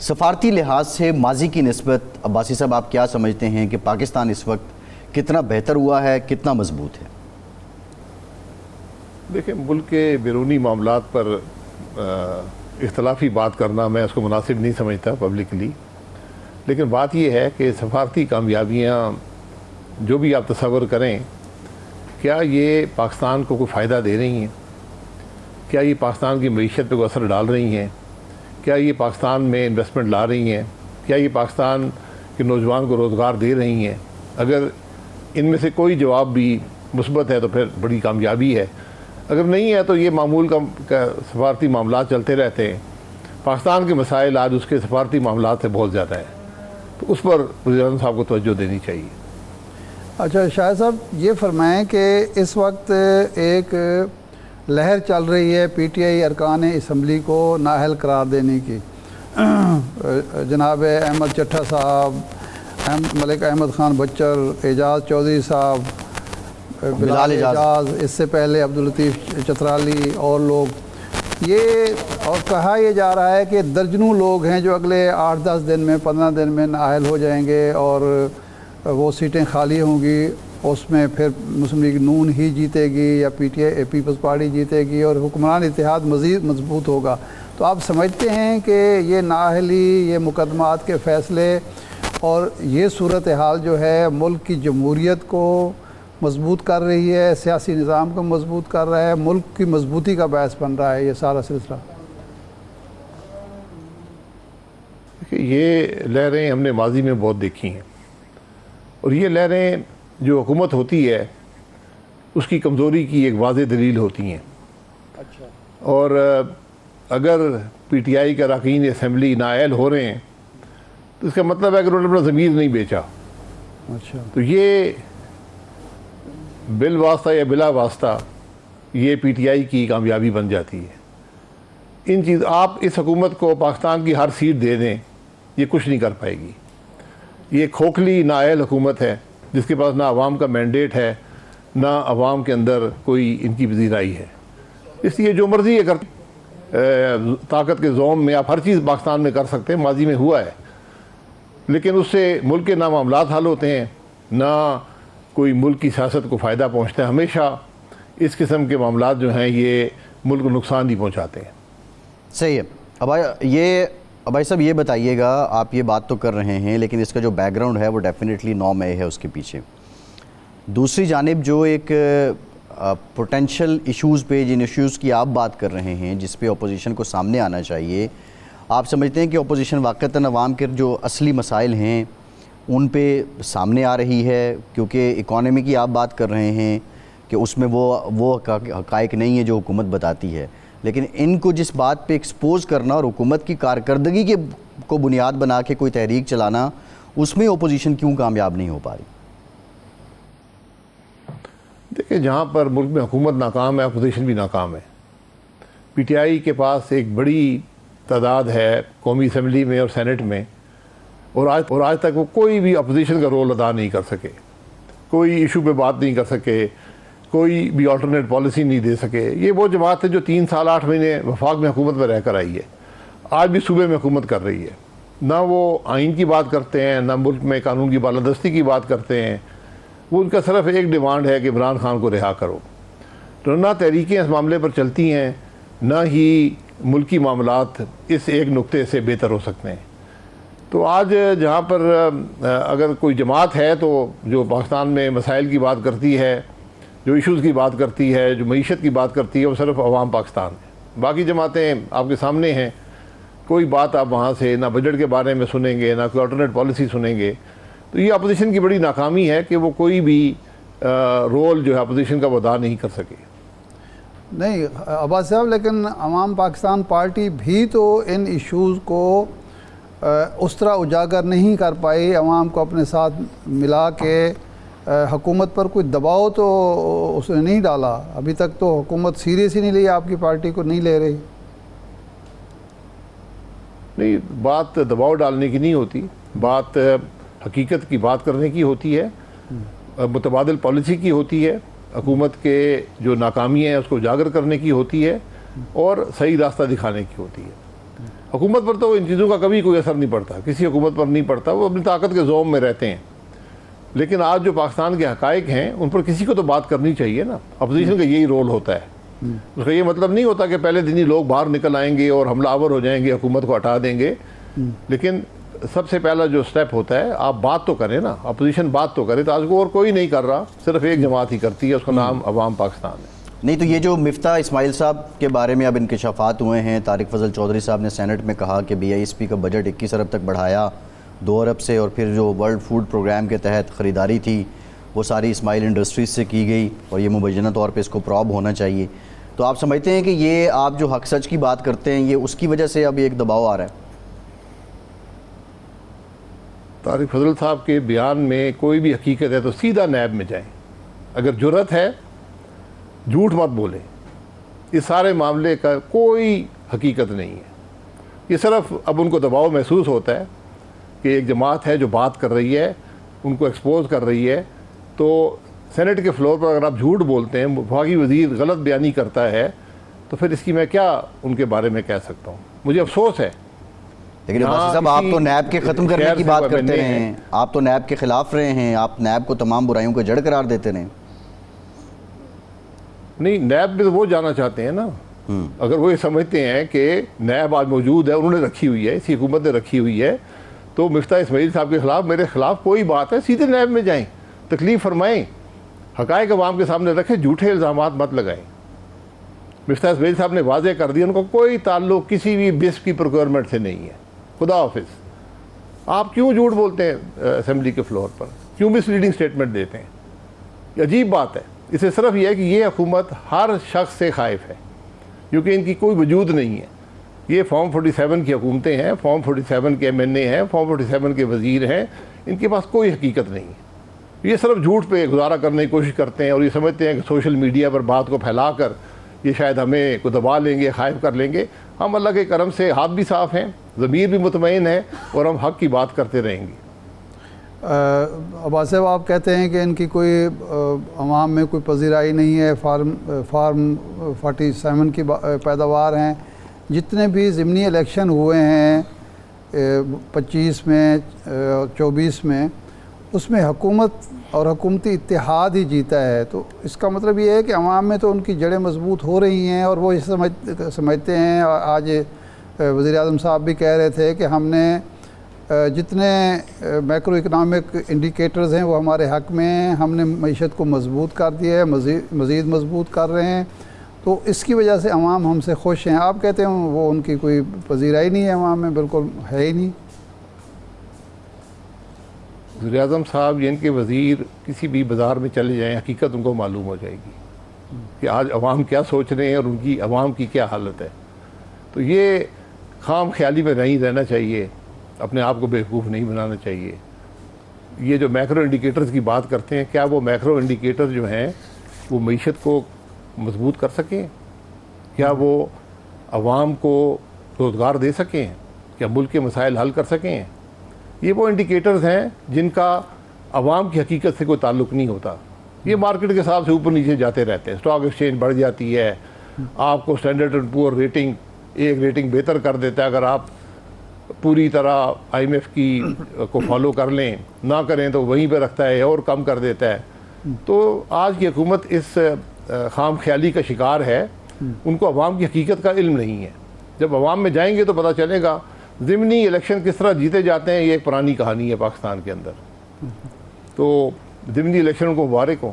سفارتی لحاظ سے ماضی کی نسبت عباسی صاحب آپ کیا سمجھتے ہیں کہ پاکستان اس وقت کتنا بہتر ہوا ہے، کتنا مضبوط ہے؟ دیکھیں، ملک کے بیرونی معاملات پر اختلافی بات کرنا میں اس کو مناسب نہیں سمجھتا پبلکلی، لیکن بات یہ ہے کہ سفارتی کامیابیاں جو بھی آپ تصور کریں، کیا یہ پاکستان کو کوئی فائدہ دے رہی ہیں؟ کیا یہ پاکستان کی معیشت پہ کوئی اثر ڈال رہی ہیں؟ کیا یہ پاکستان میں انویسٹمنٹ لا رہی ہیں؟ کیا یہ پاکستان کے نوجوان کو روزگار دے رہی ہیں؟ اگر ان میں سے کوئی جواب بھی مثبت ہے تو پھر بڑی کامیابی ہے، اگر نہیں ہے تو یہ معمول کا سفارتی معاملات چلتے رہتے ہیں۔ پاکستان کے مسائل آج اس کے سفارتی معاملات سے بہت زیادہ ہیں، تو اس پر وزیر اعظم صاحب کو توجہ دینی چاہیے۔ اچھا شاہد صاحب، یہ فرمائیں کہ اس وقت ایک لہر چل رہی ہے پی ٹی آئی ارکان اسمبلی کو نااہل قرار دینے کی۔ جناب احمد چٹھا صاحب، ملک احمد خان بچر، اعجاز چودھری صاحب، بلال اعجاز، اس سے پہلے عبداللطیف چترالی اور لوگ، یہ اور کہا یہ جا رہا ہے کہ درجنوں لوگ ہیں جو اگلے 8-10 دن میں 15 دن میں نااہل ہو جائیں گے اور وہ سیٹیں خالی ہوں گی، اس میں پھر مسلم لیگ نون ہی جیتے گی یا P T I Peoples Party جیتے گی اور حکمران اتحاد مزید مضبوط ہوگا۔ تو آپ سمجھتے ہیں کہ یہ نااہلی، یہ مقدمات کے فیصلے اور یہ صورتحال جو ہے ملک کی جمہوریت کو مضبوط کر رہی ہے، سیاسی نظام کو مضبوط کر رہا ہے، ملک کی مضبوطی کا باعث بن رہا ہے یہ سارا سلسلہ؟ یہ لہریں ہم نے ماضی میں بہت دیکھی ہیں، اور یہ لہریں جو حکومت ہوتی ہے اس کی کمزوری کی ایک واضح دلیل ہوتی ہیں۔ اچھا، اور اگر پی ٹی آئی کے اراکین اسمبلی نااہل ہو رہے ہیں تو اس کا مطلب ہے کہ انہوں نے اپنا ضمیر نہیں بیچا۔ اچھا، تو یہ بالواسطہ یا بلا واسطہ یہ پی ٹی آئی کی کامیابی بن جاتی ہے۔ آپ اس حکومت کو پاکستان کی ہر سیٹ دے دیں، یہ کچھ نہیں کر پائے گی۔ یہ کھوکھلی نااہل حکومت ہے جس کے پاس نہ عوام کا مینڈیٹ ہے، نہ عوام کے اندر کوئی ان کی پذیرائی ہے۔ اس لیے جو مرضی یہ کرتے، طاقت کے زوم میں آپ ہر چیز پاکستان میں کر سکتے ہیں، ماضی میں ہوا ہے، لیکن اس سے ملک کے نہ معاملات حل ہوتے ہیں، نہ کوئی ملک کی سیاست کو فائدہ پہنچتا ہے۔ ہمیشہ اس قسم کے معاملات جو ہیں یہ ملک کو نقصان ہی پہنچاتے ہیں۔ صحیح ہے۔ ابائی صاحب یہ بتائیے گا، آپ یہ بات تو کر رہے ہیں لیکن اس کا جو بیک گراؤنڈ ہے وہ ڈیفینیٹلی 9 مئی ہے اس کے پیچھے۔ دوسری جانب جو ایک پوٹینشل ایشوز پہ، جن ایشوز کی آپ بات کر رہے ہیں جس پہ اپوزیشن کو سامنے آنا چاہیے، آپ سمجھتے ہیں کہ اپوزیشن واقعتاً عوام کے جو اصلی مسائل ہیں ان پہ سامنے آ رہی ہے؟ کیونکہ اکانومی کی آپ بات کر رہے ہیں کہ اس میں وہ حقائق نہیں ہے جو حکومت بتاتی ہے، لیکن ان کو جس بات پہ ایکسپوز کرنا اور حکومت کی کارکردگی کو بنیاد بنا کے کوئی تحریک چلانا، اس میں اپوزیشن کیوں کامیاب نہیں ہو پا رہی؟ دیکھیں، جہاں پر ملک میں حکومت ناکام ہے اپوزیشن بھی ناکام ہے۔ پی ٹی آئی کے پاس ایک بڑی تعداد ہے قومی اسمبلی میں اور سینٹ میں، اور آج تک وہ کوئی بھی اپوزیشن کا رول ادا نہیں کر سکے، کوئی ایشو پہ بات نہیں کر سکے، کوئی بھی آلٹرنیٹ پالیسی نہیں دے سکے۔ یہ وہ جماعت ہے جو 3 سال 8 مہینے وفاق میں حکومت میں رہ کر آئی ہے، آج بھی صوبے میں حکومت کر رہی ہے۔ نہ وہ آئین کی بات کرتے ہیں، نہ ملک میں قانون کی بالادستی کی بات کرتے ہیں، وہ ان کا صرف ایک ڈیمانڈ ہے کہ عمران خان کو رہا کرو۔ تو نہ تحریکیں اس معاملے پر چلتی ہیں، نہ ہی ملکی معاملات اس ایک نقطے سے بہتر ہو سکتے ہیں۔ تو آج جہاں پر اگر کوئی جماعت ہے تو جو پاکستان میں مسائل کی بات کرتی ہے، جو ایشوز کی بات کرتی ہے، جو معیشت کی بات کرتی ہے، وہ صرف عوام پاکستان ہے۔ باقی جماعتیں آپ کے سامنے ہیں، کوئی بات آپ وہاں سے نہ بجٹ کے بارے میں سنیں گے، نہ کوئی آلٹرنیٹ پالیسی سنیں گے۔ تو یہ اپوزیشن کی بڑی ناکامی ہے کہ وہ کوئی بھی رول جو ہے اپوزیشن کا وہ ادا نہیں کر سکے۔ نہیں عباس صاحب، لیکن عوام پاکستان پارٹی بھی تو ان ایشوز کو اس طرح اجاگر نہیں کر پائی، عوام کو اپنے ساتھ ملا کے حکومت پر کوئی دباؤ تو اس نے نہیں ڈالا۔ ابھی تک تو حکومت سیریس ہی نہیں لی، آپ کی پارٹی کو نہیں لے رہی۔ نہیں، بات دباؤ ڈالنے کی نہیں ہوتی، بات حقیقت کی بات کرنے کی ہوتی ہے، متبادل پالیسی کی ہوتی ہے، حکومت کے جو ناکامی ہیں اس کو اجاگر کرنے کی ہوتی ہے، اور صحیح راستہ دکھانے کی ہوتی ہے۔ حکومت پر تو ان چیزوں کا کبھی کوئی اثر نہیں پڑتا، کسی حکومت پر نہیں پڑتا، وہ اپنی طاقت کے ذوم میں رہتے ہیں. لیکن آج جو پاکستان کے حقائق ہیں ان پر کسی کو تو بات کرنی چاہیے نا. اپوزیشن کا یہی رول ہوتا ہے. اس کا یہ مطلب نہیں ہوتا کہ پہلے دن ہی لوگ باہر نکل آئیں گے اور حملہ آور ہو جائیں گے، حکومت کو ہٹا دیں گے. لیکن سب سے پہلا جو سٹیپ ہوتا ہے آپ بات تو کریں نا، اپوزیشن بات تو کرے. تو آج کو اور کوئی نہیں کر رہا، صرف ایک جماعت ہی کرتی ہے، اس کا نام عوام پاکستان ہے. نہیں تو یہ جو مفتاح اسماعیل صاحب کے بارے میں اب انکشافات ہوئے ہیں، طارق فضل چودھری صاحب نے سینٹ میں کہا کہ BISP کا بجٹ 21 ارب تک بڑھایا 2 ارب سے، اور پھر جو ورلڈ فوڈ پروگرام کے تحت خریداری تھی وہ ساری اسماعیل انڈسٹریز سے کی گئی، اور یہ مبینہ طور پہ اس کو پروب ہونا چاہیے. تو آپ سمجھتے ہیں کہ یہ آپ جو حق سچ کی بات کرتے ہیں یہ اس کی وجہ سے اب ایک دباؤ آ رہا ہے؟ طارق فضل صاحب کے بیان میں کوئی بھی حقیقت ہے تو سیدھا نیب میں جائیں. اگر جرت ہے جھوٹ مت بولیں. اس سارے معاملے کا کوئی حقیقت نہیں ہے. یہ صرف اب ان کو دباؤ محسوس ہوتا ہے کہ ایک جماعت ہے جو بات کر رہی ہے، ان کو ایکسپوز کر رہی ہے. تو سینٹ کے فلور پر اگر آپ جھوٹ بولتے ہیں، وفاقی وزیر غلط بیانی کرتا ہے، تو پھر اس کی میں کیا ان کے بارے میں کہہ سکتا ہوں. مجھے افسوس ہے. لیکن عباسی صاحب آپ تو نیب کے ختم کرنے کی بات کرتے رہے ہیں، آپ تو نیب کے خلاف رہے ہیں، آپ نیب کو تمام برائیوں کا جڑ قرار دیتے رہے. نہیں، نیب میں وہ جانا چاہتے ہیں نا. اگر وہ یہ سمجھتے ہیں کہ نیب آج موجود ہے، انہوں نے رکھی ہوئی ہے، اسی حکومت نے رکھی ہوئی ہے، تو مفتاح اسماعیل صاحب کے خلاف، میرے خلاف کوئی بات ہے، سیدھے نیب میں جائیں، تکلیف فرمائیں، حقائق عوام کے سامنے رکھیں، جھوٹے الزامات مت لگائیں. مفتاح اسماعیل صاحب نے واضح کر دیا ان کو کوئی تعلق کسی بھی بس کی پروکیورمنٹ سے نہیں ہے. خدا حافظ. آپ کیوں جھوٹ بولتے ہیں اسمبلی کے فلور پر؟ کیوں مس لیڈنگ اسٹیٹمنٹ دیتے ہیں؟ یہ عجیب بات ہے. اس سے صرف یہ ہے کہ یہ حکومت ہر شخص سے خائف ہے، کیونکہ ان کی کوئی وجود نہیں ہے. یہ فارم 47 کی حکومتیں ہیں، فارم 47 کے MNA ہیں، فارم 47 کے وزیر ہیں. ان کے پاس کوئی حقیقت نہیں ہے. یہ صرف جھوٹ پہ گزارا کرنے کی کوشش کرتے ہیں، اور یہ سمجھتے ہیں کہ سوشل میڈیا پر بات کو پھیلا کر یہ شاید ہمیں کو دبا لیں گے، خائف کر لیں گے. ہم اللہ کے کرم سے ہاتھ بھی صاف ہیں، ضمیر بھی مطمئن ہے، اور ہم حق کی بات کرتے رہیں گے. عباس صاحب آپ کہتے ہیں کہ ان کی کوئی عوام میں کوئی پذیرائی نہیں ہے، فارم 47 کی پیداوار ہیں. جتنے بھی ضمنی الیکشن ہوئے ہیں 25 میں 24 میں، اس میں حکومت اور حکومتی اتحاد ہی جیتا ہے. تو اس کا مطلب یہ ہے کہ عوام میں تو ان کی جڑیں مضبوط ہو رہی ہیں، اور وہ سمجھتے ہیں. آج وزیر اعظم صاحب بھی کہہ رہے تھے کہ ہم نے جتنے میکرو اکنامک انڈیکیٹرز ہیں وہ ہمارے حق میں ہیں، ہم نے معیشت کو مضبوط کر دیا ہے، مزید مضبوط کر رہے ہیں. تو اس کی وجہ سے عوام ہم سے خوش ہیں. آپ کہتے ہیں وہ ان کی کوئی پذیرائی نہیں ہے عوام میں، بالکل ہے ہی نہیں. وزیر اعظم صاحب یا ان کے وزیر کسی بھی بازار میں چلے جائیں، حقیقت ان کو معلوم ہو جائے گی کہ آج عوام کیا سوچ رہے ہیں اور ان کی عوام کی کیا حالت ہے. تو یہ خام خیالی میں نہیں رہنا چاہیے، اپنے آپ کو بیوقوف نہیں بنانا چاہیے. یہ جو میکرو انڈیکیٹرز کی بات کرتے ہیں، کیا وہ میکرو انڈیکیٹر جو ہیں وہ معیشت کو مضبوط کر سکیں؟ کیا وہ عوام کو روزگار دے سکیں؟ کیا ملک کے مسائل حل کر سکیں؟ یہ وہ انڈیکیٹرز ہیں جن کا عوام کی حقیقت سے کوئی تعلق نہیں ہوتا. یہ مارکیٹ کے حساب سے اوپر نیچے جاتے رہتے ہیں. اسٹاک ایکسچینج بڑھ جاتی ہے، آپ کو اسٹینڈرڈ اینڈ پور ریٹنگ ایک ریٹنگ بہتر کر دیتا ہے اگر آپ پوری طرح IMF کی کو فالو کر لیں، نہ کریں تو وہیں پہ رکھتا ہے اور کم کر دیتا ہے. تو آج کی حکومت اس خام خیالی کا شکار ہے. ان کو عوام کی حقیقت کا علم نہیں ہے. جب عوام میں جائیں گے تو پتہ چلے گا ضمنی الیکشن کس طرح جیتے جاتے ہیں. یہ ایک پرانی کہانی ہے پاکستان کے اندر. تو ضمنی الیکشن کو مبارک ہوں.